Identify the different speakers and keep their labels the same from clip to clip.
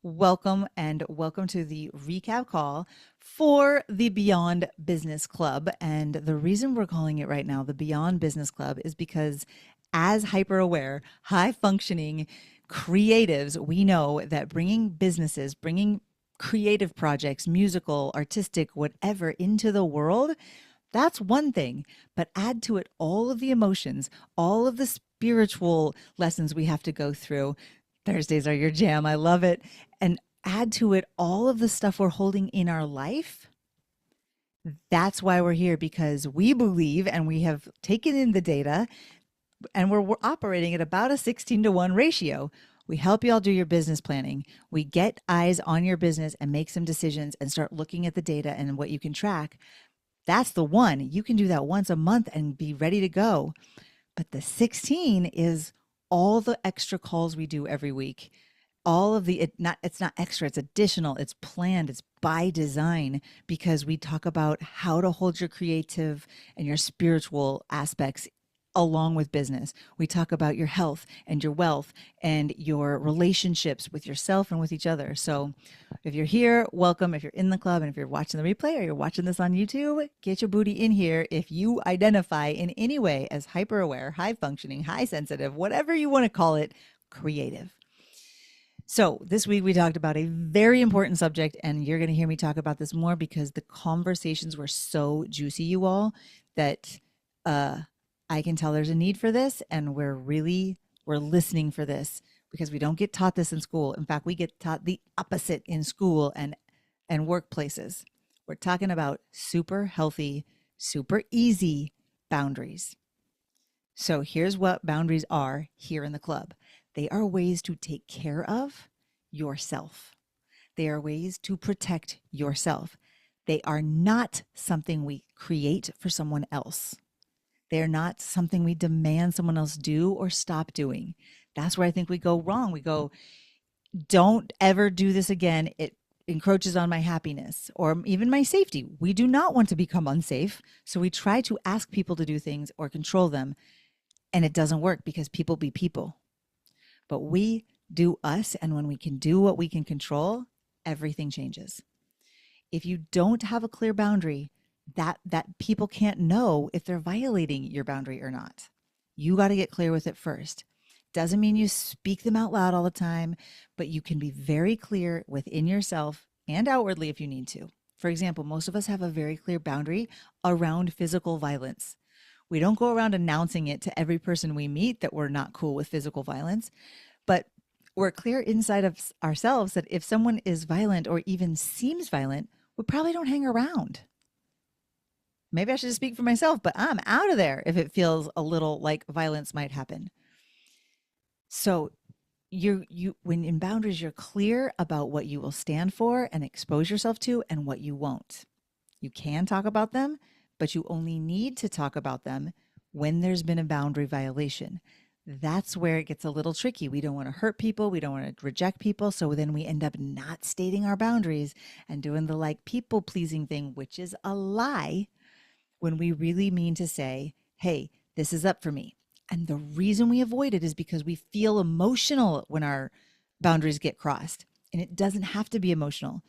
Speaker 1: Welcome and welcome to the recap call for the Beyond Business Club. And the reason we're calling it right now the Beyond Business Club is because, as hyper aware, high functioning creatives, we know that bringing creative projects, musical, artistic, whatever, into the world, that's one thing. But add to it all of the emotions, all of the spiritual lessons we have to go through. Thursdays are your jam. I love it. And add to it all of the stuff we're holding in our life. That's why we're here, because we believe and we have taken in the data and we're operating at about a 16-to-1 ratio. We help you all do your business planning. We get eyes on your business and make some decisions and start looking at the data and what you can track. That's the one. You can do that once a month and be ready to go. But the 16 is all the extra calls we do every week. All of the it's not extra, it's additional, it's planned, it's by design, because we talk about how to hold your creative and your spiritual aspects along with business. We talk about your health and your wealth and your relationships with yourself and with each other. So if you're here, welcome. If you're in the club and if you're watching the replay or you're watching this on YouTube, get your booty in here. If you identify in any way as hyper aware, high functioning, high sensitive, whatever you want to call it, creative. So this week we talked about a very important subject, and you're going to hear me talk about this more because the conversations were so juicy, you all, that I can tell there's a need for this, and we're listening for this because we don't get taught this in school. In fact, we get taught the opposite in school and workplaces. We're talking about super healthy, super easy boundaries. So here's what boundaries are here in the club. They are ways to take care of yourself. They are ways to protect yourself. They are not something we create for someone else. They are not something we demand someone else do or stop doing. That's where I think we go wrong. We go, don't ever do this again. It encroaches on my happiness or even my safety. We do not want to become unsafe. So we try to ask people to do things or control them. And it doesn't work because people be people. But we do us. And when we can do what we can control, everything changes. If you don't have a clear boundary, that people can't know if they're violating your boundary or not. You got to get clear with it first. Doesn't mean you speak them out loud all the time, but you can be very clear within yourself and outwardly if you need to. For example, most of us have a very clear boundary around physical violence. We don't go around announcing it to every person we meet that we're not cool with physical violence, but we're clear inside of ourselves that if someone is violent or even seems violent, we probably don't hang around. Maybe I should just speak for myself, but I'm out of there if it feels a little like violence might happen. So you when in boundaries, you're clear about what you will stand for and expose yourself to and what you won't. You can talk about them, but you only need to talk about them when there's been a boundary violation. That's where it gets a little tricky. We don't want to hurt people. We don't want to reject people. So then we end up not stating our boundaries and doing the like people pleasing thing, which is a lie, when we really mean to say, hey, this is up for me. And the reason we avoid it is because we feel emotional when our boundaries get crossed. And it doesn't have to be emotional.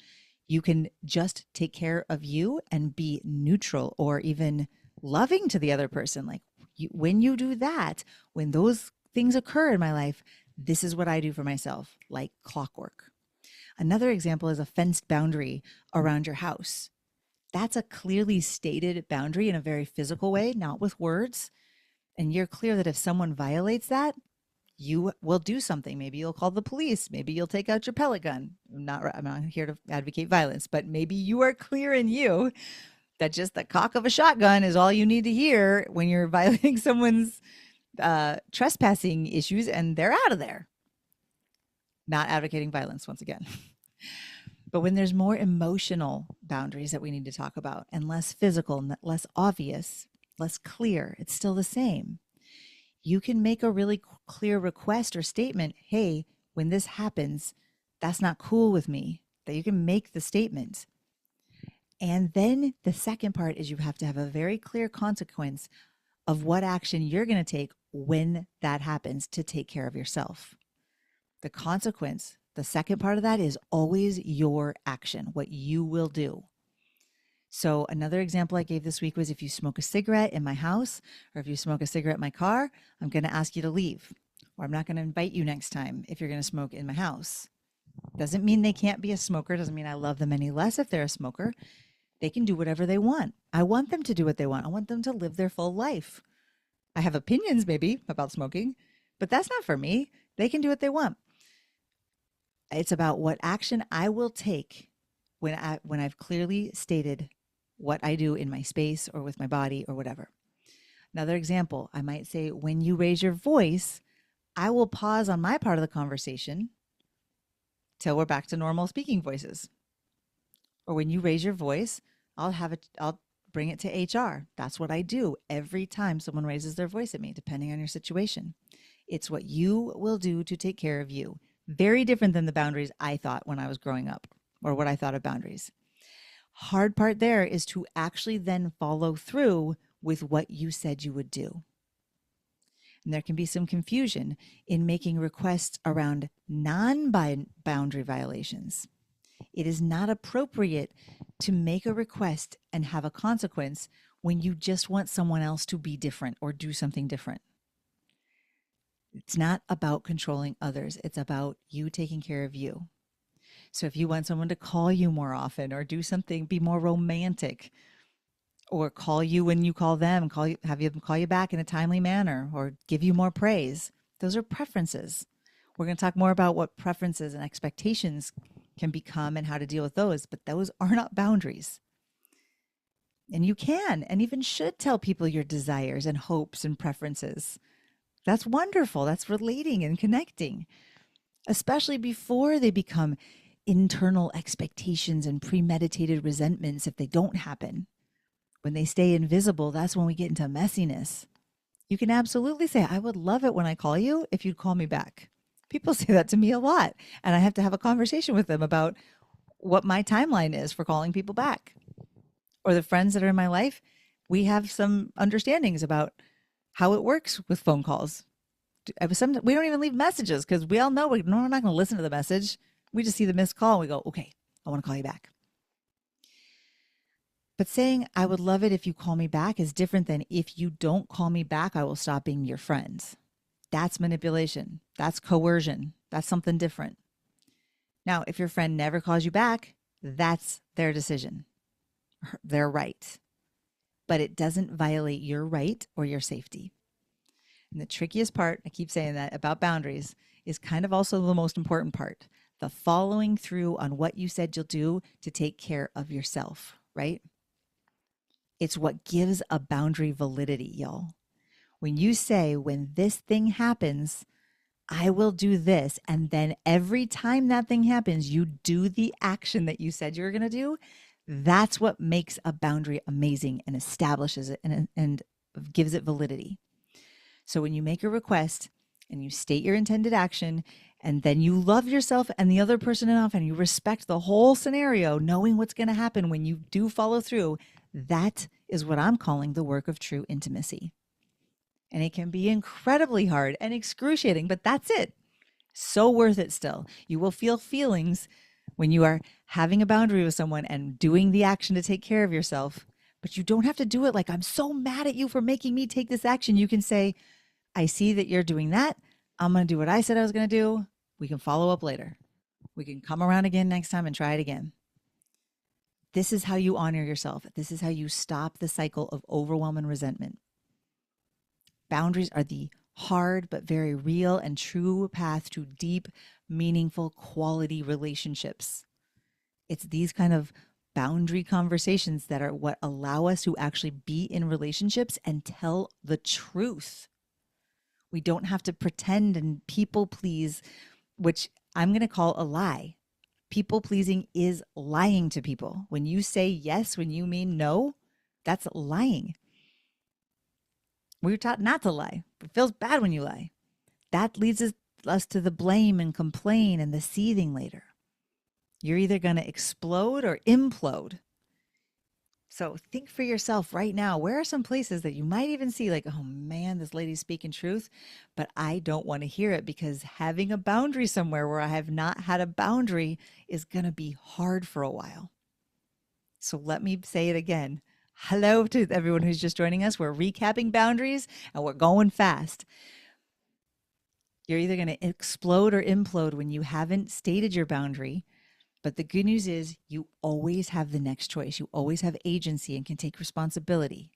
Speaker 1: You can just take care of you and be neutral or even loving to the other person. Like when you do that, when those things occur in my life, this is what I do for myself, like clockwork. Another example is a fenced boundary around your house. That's a clearly stated boundary in a very physical way, not with words. And you're clear that if someone violates that, you will do something. Maybe you'll call the police. Maybe you'll take out your pellet gun. I'm not here to advocate violence, but maybe you are clear in you that just the cock of a shotgun is all you need to hear when you're violating someone's trespassing issues, and they're out of there. Not advocating violence once again. But when there's more emotional boundaries that we need to talk about and less physical and less obvious, less clear, it's still the same. You can make a really clear request or statement. Hey, when this happens, that's not cool with me. That you can make the statement. And then the second part is you have to have a very clear consequence of what action you're going to take when that happens to take care of yourself. The consequence The second part of that is always your action, what you will do. So another example I gave this week was if you smoke a cigarette in my house or if you smoke a cigarette in my car, I'm going to ask you to leave, or I'm not going to invite you next time if you're going to smoke in my house. Doesn't mean they can't be a smoker. Doesn't mean I love them any less if they're a smoker. They can do whatever they want. I want them to do what they want. I want them to live their full life. I have opinions maybe about smoking, but that's not for me. They can do what they want. It's about what action I will take when I've clearly stated what I do in my space or with my body or whatever. Another example, I might say, when you raise your voice, I will pause on my part of the conversation till we're back to normal speaking voices. Or when you raise your voice, I'll bring it to HR. That's what I do every time someone raises their voice at me, depending on your situation. It's what you will do to take care of you. Very different than the boundaries I thought when I was growing up, or what I thought of boundaries. Hard part there is to actually then follow through with what you said you would do. And there can be some confusion in making requests around non-boundary violations. It is not appropriate to make a request and have a consequence when you just want someone else to be different or do something different. It's not about controlling others. It's about you taking care of you. So if you want someone to call you more often or do something, be more romantic, or call you when you call them, have them call you back in a timely manner, or give you more praise, those are preferences. We're going to talk more about what preferences and expectations can become and how to deal with those, but those are not boundaries. And you can and even should tell people your desires and hopes and preferences. That's wonderful. That's relating and connecting, especially before they become internal expectations and premeditated resentments if they don't happen. When they stay invisible, that's when we get into messiness. You can absolutely say, I would love it when I call you if you'd call me back. People say that to me a lot, and I have to have a conversation with them about what my timeline is for calling people back. Or the friends that are in my life, we have some understandings about how it works with phone calls. We don't even leave messages because we all know we're not going to listen to the message. We just see the missed call and we go, okay, I want to call you back. But saying, I would love it if you call me back is different than if you don't call me back, I will stop being your friend. That's manipulation. That's coercion. That's something different. Now, if your friend never calls you back, that's their decision. They're right. But it doesn't violate your right or your safety. And the trickiest part, I keep saying that about boundaries, is kind of also the most important part. The following through on what you said you'll do to take care of yourself, right? It's what gives a boundary validity, y'all. When you say, when this thing happens, I will do this. And then every time that thing happens, you do the action that you said you were going to do. That's what makes a boundary amazing and establishes it and gives it validity. So when you make a request and you state your intended action, and then you love yourself and the other person enough, and you respect the whole scenario, knowing what's going to happen when you do follow through, that is what I'm calling the work of true intimacy. And it can be incredibly hard and excruciating, but that's it. So worth it still. You will feel feelings when you are having a boundary with someone and doing the action to take care of yourself, but you don't have to do it like, I'm so mad at you for making me take this action. You can say, I see that you're doing that. I'm going to do what I said I was going to do. We can follow up later. We can come around again next time and try it again. This is how you honor yourself. This is how you stop the cycle of overwhelm and resentment. Boundaries are the hard but very real and true path to deep, meaningful, quality relationships. It's these kind of boundary conversations that are what allow us to actually be in relationships and tell the truth. We don't have to pretend and people please, which I'm going to call a lie. People pleasing is lying to people. When you say yes, when you mean no, that's lying. We were taught not to lie. It feels bad when you lie. That leads us to the blame and complain and the seething later. You're either going to explode or implode. So think for yourself right now, where are some places that you might even see like, oh man, this lady's speaking truth, but I don't want to hear it because having a boundary somewhere where I have not had a boundary is going to be hard for a while. So let me say it again. Hello to everyone who's just joining us. We're recapping boundaries and we're going fast. You're either going to explode or implode when you haven't stated your boundary. But the good news is you always have the next choice. You always have agency and can take responsibility.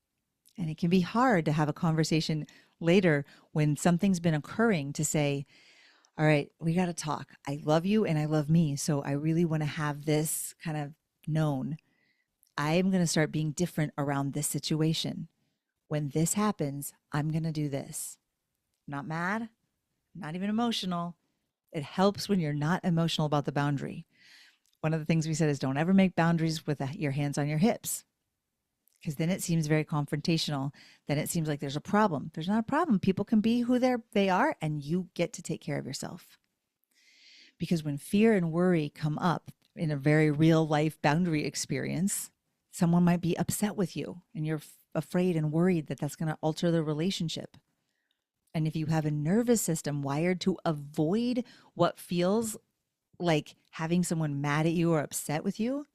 Speaker 1: And it can be hard to have a conversation later when something's been occurring to say, all right, we got to talk. I love you and I love me. So I really want to have this kind of known. I'm going to start being different around this situation. When this happens, I'm going to do this. Not mad, not even emotional. It helps when you're not emotional about the boundary. One of the things we said is don't ever make boundaries with your hands on your hips, because then it seems very confrontational. Then it seems like there's a problem. There's not a problem. People can be who they are, and you get to take care of yourself. Because when fear and worry come up in a very real life boundary experience, someone might be upset with you and you're afraid and worried that that's going to alter the relationship. And if you have a nervous system wired to avoid what feels like having someone mad at you or upset with you,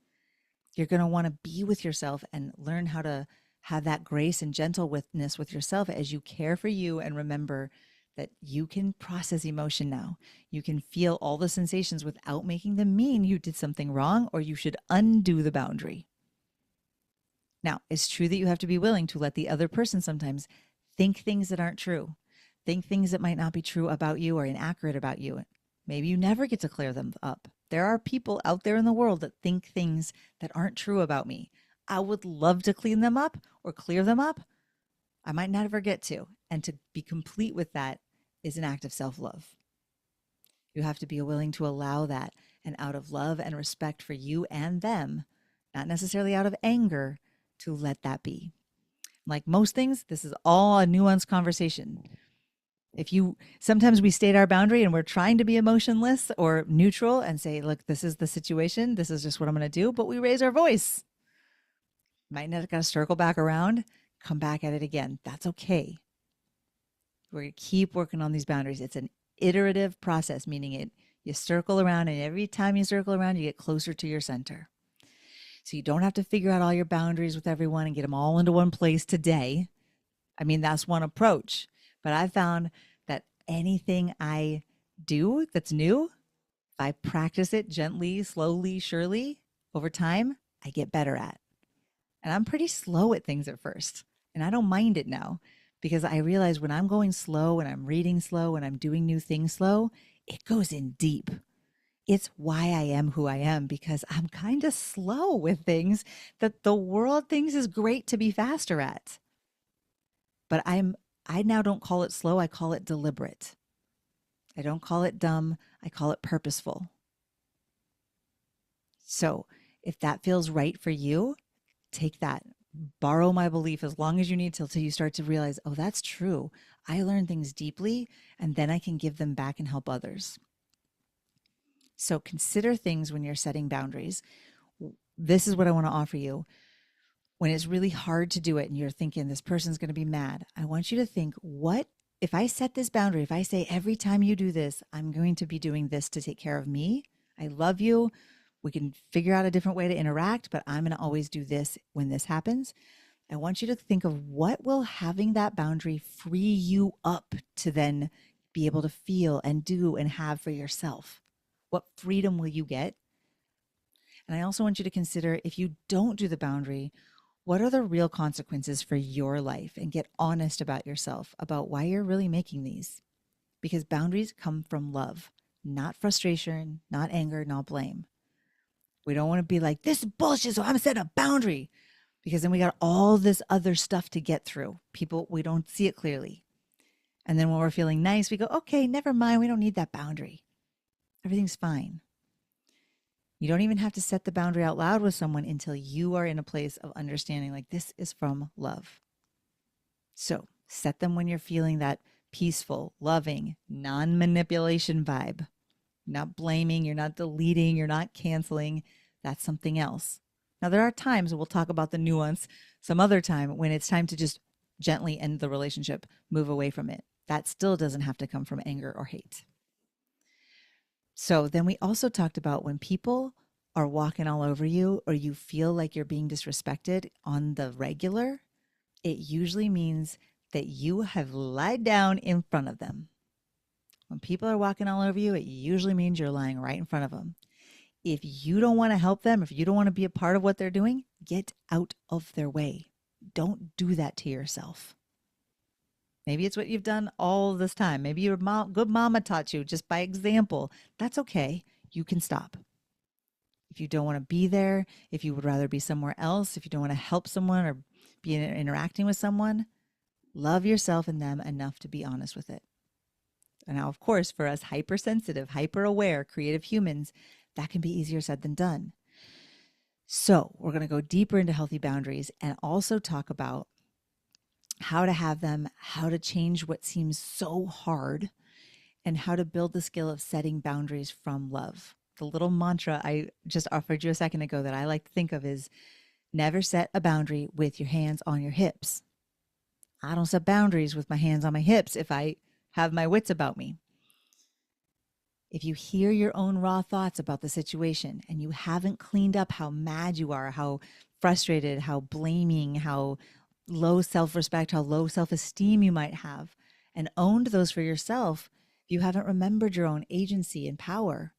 Speaker 1: you're going to want to be with yourself and learn how to have that grace and gentleness with yourself as you care for you and remember that you can process emotion now. You can feel all the sensations without making them mean you did something wrong or you should undo the boundary. Now, it's true that you have to be willing to let the other person sometimes think things that aren't true, think things that might not be true about you or inaccurate about you. Maybe you never get to clear them up. There are people out there in the world that think things that aren't true about me. I would love to clean them up or clear them up. I might never get to. And to be complete with that is an act of self-love. You have to be willing to allow that, and out of love and respect for you and them, not necessarily out of anger, to let that be. Like most things, this is all a nuanced conversation. Sometimes we state our boundary and we're trying to be emotionless or neutral and say, look, this is the situation. This is just what I'm going to do. But we raise our voice. Might not got to circle back around, come back at it again. That's okay. We're going to keep working on these boundaries. It's an iterative process, meaning you circle around, and every time you circle around, you get closer to your center. So you don't have to figure out all your boundaries with everyone and get them all into one place today. I mean, that's one approach. But I found that anything I do that's new, if I practice it gently, slowly, surely, over time, I get better at. And I'm pretty slow at things at first. And I don't mind it now because I realize when I'm going slow and I'm reading slow and I'm doing new things slow, it goes in deep. It's why I am who I am, because I'm kind of slow with things that the world thinks is great to be faster at. But I now don't call it slow, I call it deliberate. I don't call it dumb, I call it purposeful. So if that feels right for you, take that. Borrow my belief as long as you need till you start to realize, oh, that's true. I learn things deeply, and then I can give them back and help others. So consider things when you're setting boundaries. This is what I want to offer you. When it's really hard to do it and you're thinking this person's going to be mad, I want you to think, what if I set this boundary? If I say every time you do this, I'm going to be doing this to take care of me. I love you. We can figure out a different way to interact, but I'm going to always do this when this happens. I want you to think of what will having that boundary free you up to then be able to feel and do and have for yourself. What freedom will you get? And I also want you to consider, if you don't do the boundary, what are the real consequences for your life? And get honest about yourself, about why you're really making these. Because boundaries come from love, not frustration, not anger, not blame. We don't want to be like, this is bullshit, so I'm setting a boundary. Because then we got all this other stuff to get through. People, we don't see it clearly. And then when we're feeling nice, we go, okay, never mind. We don't need that boundary. Everything's fine. You don't even have to set the boundary out loud with someone until you are in a place of understanding, like, this is from love. So set them when you're feeling that peaceful, loving, non-manipulation vibe. You're not blaming, you're not deleting, you're not canceling. That's something else. Now, there are times, we'll talk about the nuance some other time, when it's time to just gently end the relationship, move away from it. That still doesn't have to come from anger or hate. So then we also talked about when people are walking all over you or you feel like you're being disrespected on the regular, it usually means that you have lied down in front of them. When people are walking all over you, it usually means you're lying right in front of them. If you don't want to help them, if you don't want to be a part of what they're doing, get out of their way. Don't do that to yourself. Maybe it's what you've done all this time. Maybe your good mama taught you just by example. That's okay. You can stop. If you don't want to be there, if you would rather be somewhere else, if you don't want to help someone or be interacting with someone, love yourself and them enough to be honest with it. And now, of course, for us hypersensitive, hyper-aware, creative humans, that can be easier said than done. So we're going to go deeper into healthy boundaries and also talk about how to have them, how to change what seems so hard, and how to build the skill of setting boundaries from love. The little mantra I just offered you a second ago that I like to think of is never set a boundary with your hands on your hips. I don't set boundaries with my hands on my hips if I have my wits about me. If you hear your own raw thoughts about the situation and you haven't cleaned up how mad you are, how frustrated, how blaming, how low self-respect, how low self-esteem you might have, and owned those for yourself, if you haven't remembered your own agency and power,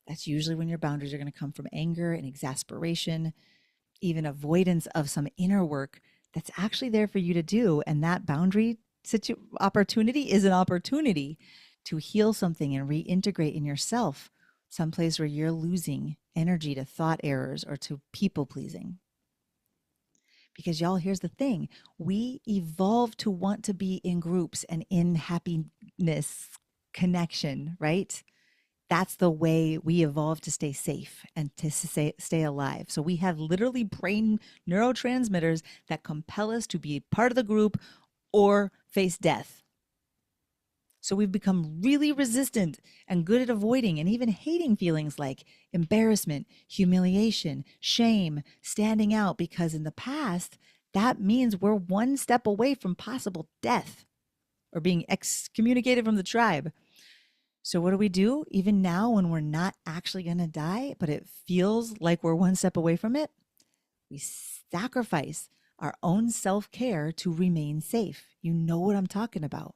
Speaker 1: that's usually when your boundaries are going to come from anger and exasperation, even avoidance of some inner work that's actually there for you to do. And that boundary opportunity is an opportunity to heal something and reintegrate in yourself, someplace where you're losing energy to thought errors or to people pleasing. Because y'all, here's the thing. We evolved to want to be in groups and in happiness, connection, right? That's the way we evolved to stay safe and to stay alive. So we have literally brain neurotransmitters that compel us to be part of the group or face death. So we've become really resistant and good at avoiding and even hating feelings like embarrassment, humiliation, shame, standing out, because in the past, that means we're one step away from possible death or being excommunicated from the tribe. So what do? Even now when we're not actually going to die, but it feels like we're one step away from it, we sacrifice our own self-care to remain safe. You know what I'm talking about.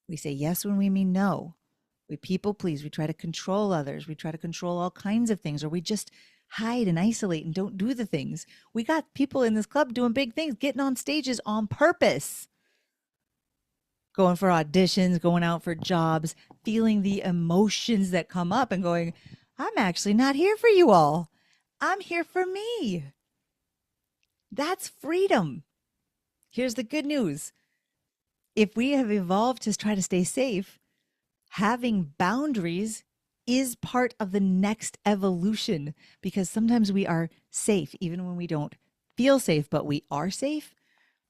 Speaker 1: We say yes when we mean no. We people please. We try to control others. We try to control all kinds of things, or we just hide and isolate and don't do the things. We got people in this club doing big things, getting on stages on purpose, going for auditions, going out for jobs, feeling the emotions that come up and going, I'm actually not here for you all. I'm here for me. That's freedom. Here's the good news. If we have evolved to try to stay safe, having boundaries is part of the next evolution, because sometimes we are safe even when we don't feel safe, but we are safe.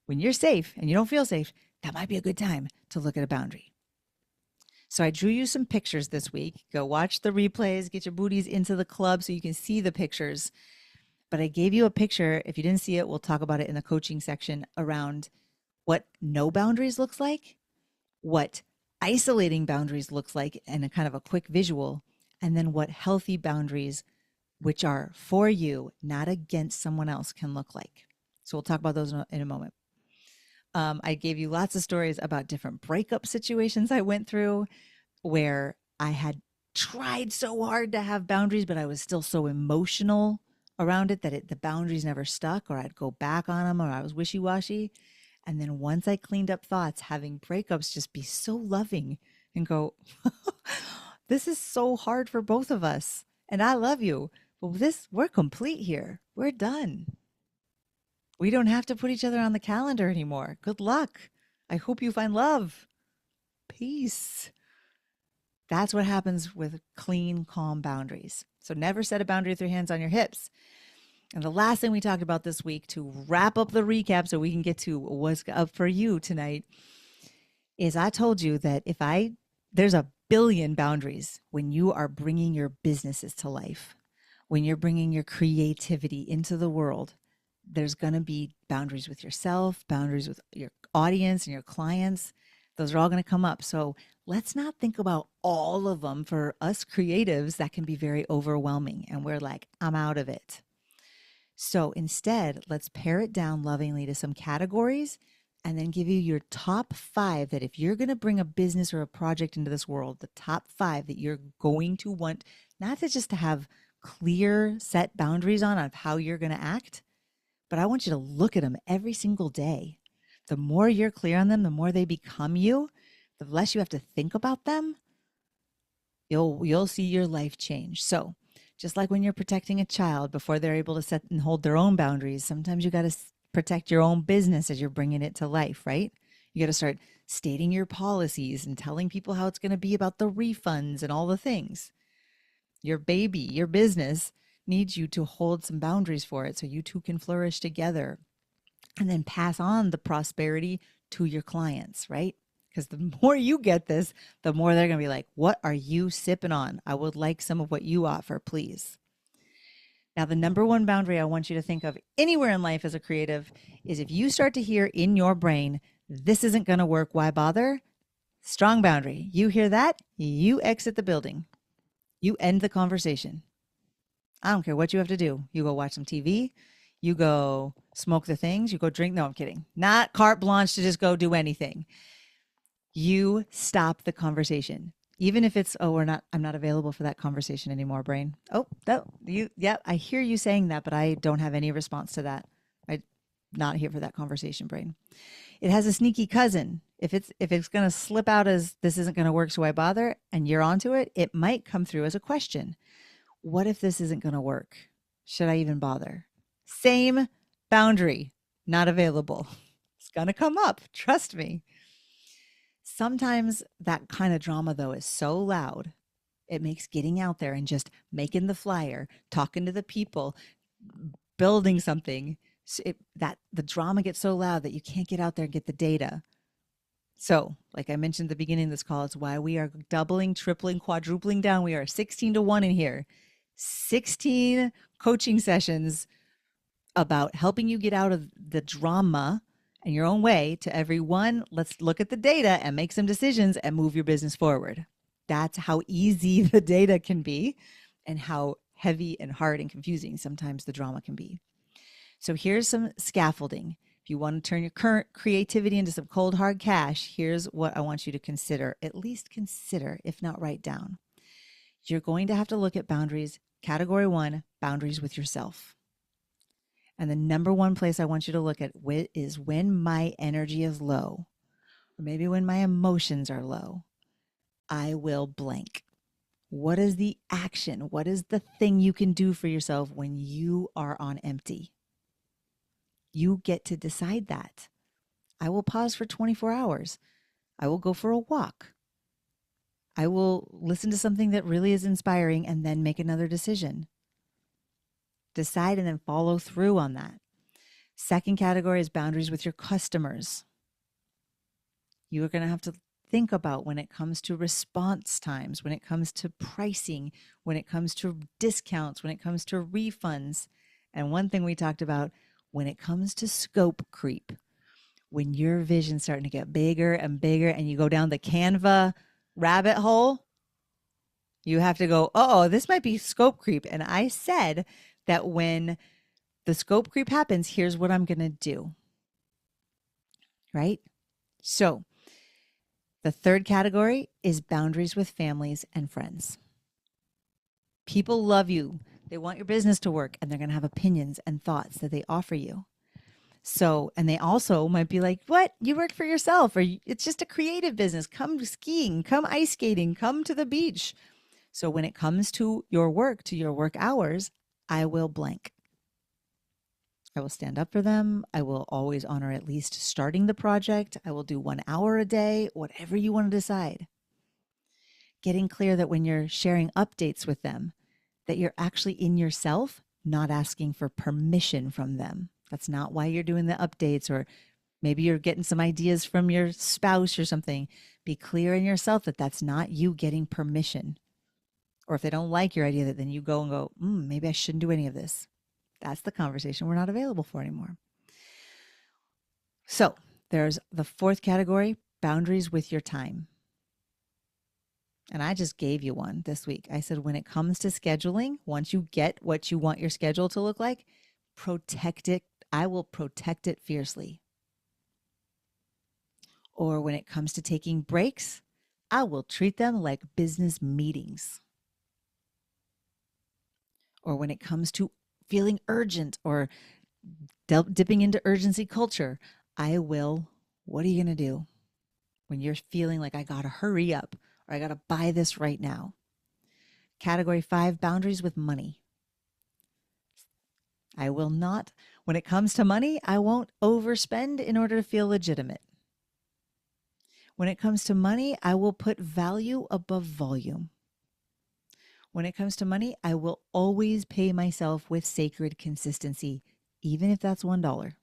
Speaker 1: When you're safe and you don't feel safe, that might be a good time to look at a boundary. So I drew you some pictures this week. Go watch the replays, get your booties into the club so you can see the pictures. But I gave you a picture. If you didn't see it, we'll talk about it in the coaching section around what no boundaries looks like, what isolating boundaries looks like, and a kind of a quick visual, and then what healthy boundaries, which are for you, not against someone else, can look like. So we'll talk about those in a moment. I gave you lots of stories about different breakup situations I went through where I had tried so hard to have boundaries, but I was still so emotional around it that the boundaries never stuck, or I'd go back on them, or I was wishy-washy. And then once I cleaned up thoughts, having breakups just be so loving and go, this is so hard for both of us. And I love you. But we're complete here. We're done. We don't have to put each other on the calendar anymore. Good luck. I hope you find love. Peace. That's what happens with clean, calm boundaries. So never set a boundary with your hands on your hips. And the last thing we talked about this week, to wrap up the recap so we can get to what's up for you tonight, is I told you that there's a billion boundaries when you are bringing your businesses to life. When you're bringing your creativity into the world, there's going to be boundaries with yourself, boundaries with your audience and your clients. Those are all going to come up. So let's not think about all of them. For us creatives, that can be very overwhelming. And we're like, I'm out of it. So instead, let's pare it down lovingly to some categories and then give you your top 5 that if you're going to bring a business or a project into this world, the top 5 that you're going to want, not to just to have clear set boundaries on of how you're going to act, but I want you to look at them every single day. The more you're clear on them, the more they become you, the less you have to think about them. You'll see your life change. So just like when you're protecting a child before they're able to set and hold their own boundaries, sometimes you got to protect your own business as you're bringing it to life, right? You got to start stating your policies and telling people how it's going to be about the refunds and all the things. Your baby, your business needs you to hold some boundaries for it so you two can flourish together and then pass on the prosperity to your clients, right? Because the more you get this, the more they're going to be like, what are you sipping on? I would like some of what you offer, please. Now, the number one boundary I want you to think of anywhere in life as a creative is if you start to hear in your brain, this isn't going to work, why bother? Strong boundary. You hear that? You exit the building. You end the conversation. I don't care what you have to do. You go watch some TV. You go smoke the things. You go drink. No, I'm kidding. Not carte blanche to just go do anything. You stop the conversation. Even if it's, I'm not available for that conversation anymore, brain. I hear you saying that, but I don't have any response to that. I'm not here for that conversation, brain. It has a sneaky cousin. If it's going to slip out as this isn't going to work, so why bother? And you're onto it, it might come through as a question. What if this isn't going to work? Should I even bother? Same boundary, not available. It's going to come up. Trust me. Sometimes that kind of drama, though, is so loud, it makes getting out there and just making the flyer, talking to the people, building something, that the drama gets so loud that you can't get out there and get the data. So, like I mentioned at the beginning of this call, it's why we are doubling, tripling, quadrupling down. We are 16 to 1 in here. 16 coaching sessions about helping you get out of the drama in your own way to everyone. Let's look at the data and make some decisions and move your business forward. That's how easy the data can be and how heavy and hard and confusing sometimes the drama can be. So here's some scaffolding. If you want to turn your current creativity into some cold, hard cash, here's what I want you to consider, at least consider, if not write down. You're going to have to look at boundaries. Category 1, boundaries with yourself. And the number one place I want you to look at is when my energy is low, or maybe when my emotions are low, I will blank. What is the action? What is the thing you can do for yourself when you are on empty? You get to decide that. I will pause for 24 hours. I will go for a walk. I will listen to something that really is inspiring and then make another decision. Decide and then follow through on that. Second category is boundaries with your customers. You are going to have to think about when it comes to response times, when it comes to pricing, when it comes to discounts, when it comes to refunds. And one thing we talked about, when it comes to scope creep, when your vision's starting to get bigger and bigger and you go down the Canva rabbit hole, you have to go, this might be scope creep. And I said that when the scope creep happens, here's what I'm going to do. Right? So the third category is boundaries with families and friends. People love you. They want your business to work, and they're going to have opinions and thoughts that they offer you. So, and they also might be like, what? You work for yourself, or it's just a creative business. Come skiing, come ice skating, come to the beach. So when it comes to your work hours, I will blank. I will stand up for them. I will always honor at least starting the project. I will do 1 hour a day, whatever you want to decide. Getting clear that when you're sharing updates with them, that you're actually in yourself, not asking for permission from them. That's not why you're doing the updates, or maybe you're getting some ideas from your spouse or something. Be clear in yourself that that's not you getting permission Or if they don't like your idea, then you go and go, maybe I shouldn't do any of this. That's the conversation we're not available for anymore. So there's the fourth category, boundaries with your time. And I just gave you one this week. I said, when it comes to scheduling, once you get what you want your schedule to look like, protect it. I will protect it fiercely. Or when it comes to taking breaks, I will treat them like business meetings. Or when it comes to feeling urgent or dipping into urgency culture, I will, what are you going to do when you're feeling like I got to hurry up or I got to buy this right now? Category 5, boundaries with money. I will not, when it comes to money, I won't overspend in order to feel legitimate. When it comes to money, I will put value above volume. When it comes to money, I will always pay myself with sacred consistency, even if that's $1.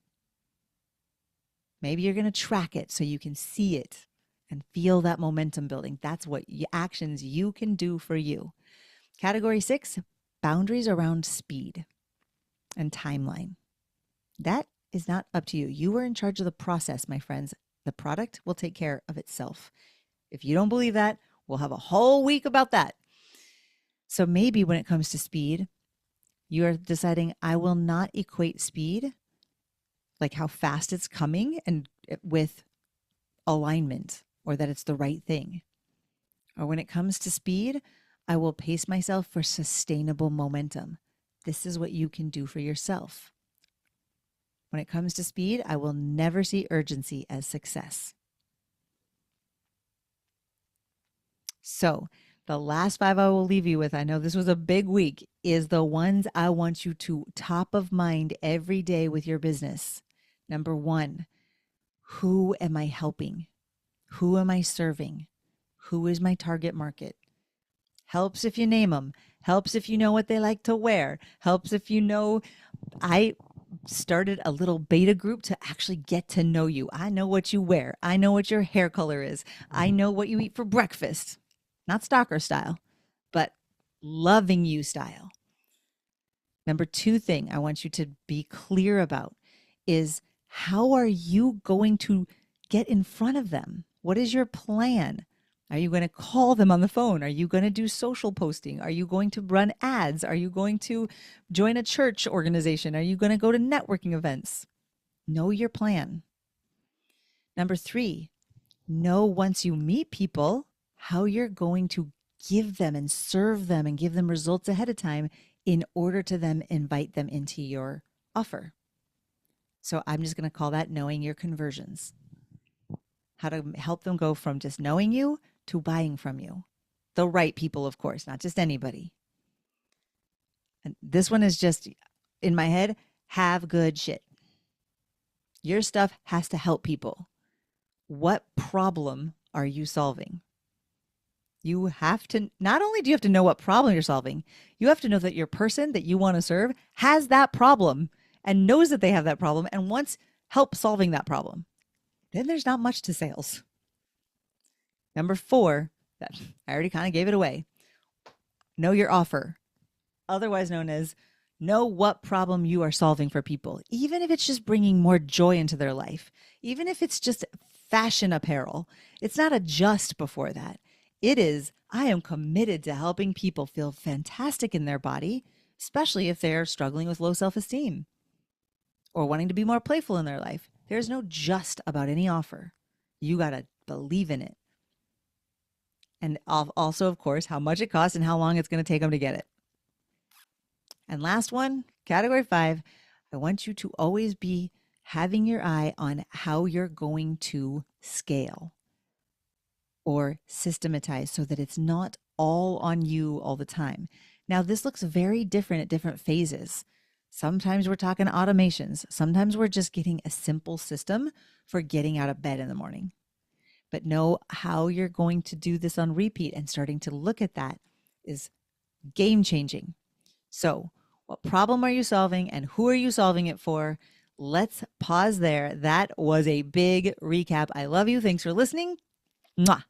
Speaker 1: Maybe you're going to track it so you can see it and feel that momentum building. That's what actions you can do for you. Category 6, boundaries around speed and timeline. That is not up to you. You are in charge of the process, my friends. The product will take care of itself. If you don't believe that, we'll have a whole week about that. So maybe when it comes to speed, you are deciding, I will not equate speed, like how fast it's coming, and with alignment or that it's the right thing. Or when it comes to speed, I will pace myself for sustainable momentum. This is what you can do for yourself. When it comes to speed, I will never see urgency as success. So the last 5 I will leave you with, I know this was a big week, is the ones I want you to top of mind every day with your business. Number 1, who am I helping? Who am I serving? Who is my target market? Helps if you name them. Helps if you know what they like to wear. Helps if you know. I started a little beta group to actually get to know you. I know what you wear. I know what your hair color is. I know what you eat for breakfast. Not stalker style, but loving you style. Number 2 thing I want you to be clear about is, how are you going to get in front of them? What is your plan? Are you going to call them on the phone? Are you going to do social posting? Are you going to run ads? Are you going to join a church organization? Are you going to go to networking events? Know your plan. Number 3, know once you meet people how you're going to give them and serve them and give them results ahead of time in order to then invite them into your offer. So I'm just going to call that knowing your conversions. How to help them go from just knowing you to buying from you. The right people, of course, not just anybody. And this one is just in my head, have good shit. Your stuff has to help people. What problem are you solving? You have to, not only do you have to know what problem you're solving, you have to know that your person that you want to serve has that problem and knows that they have that problem and wants help solving that problem. Then there's not much to sales. Number 4, that I already kind of gave it away. Know your offer, otherwise known as know what problem you are solving for people, even if it's just bringing more joy into their life, even if it's just fashion apparel. It's not a just before that. It is, I am committed to helping people feel fantastic in their body, especially if they're struggling with low self-esteem or wanting to be more playful in their life. There's no just about any offer. You got to believe in it. And also, of course, how much it costs and how long it's going to take them to get it. And last one, category 5, I want you to always be having your eye on how you're going to scale or systematize so that it's not all on you all the time. Now, this looks very different at different phases. Sometimes we're talking automations. Sometimes we're just getting a simple system for getting out of bed in the morning. But know how you're going to do this on repeat, and starting to look at that is game changing. So what problem are you solving and who are you solving it for? Let's pause there. That was a big recap. I love you. Thanks for listening. Mwah.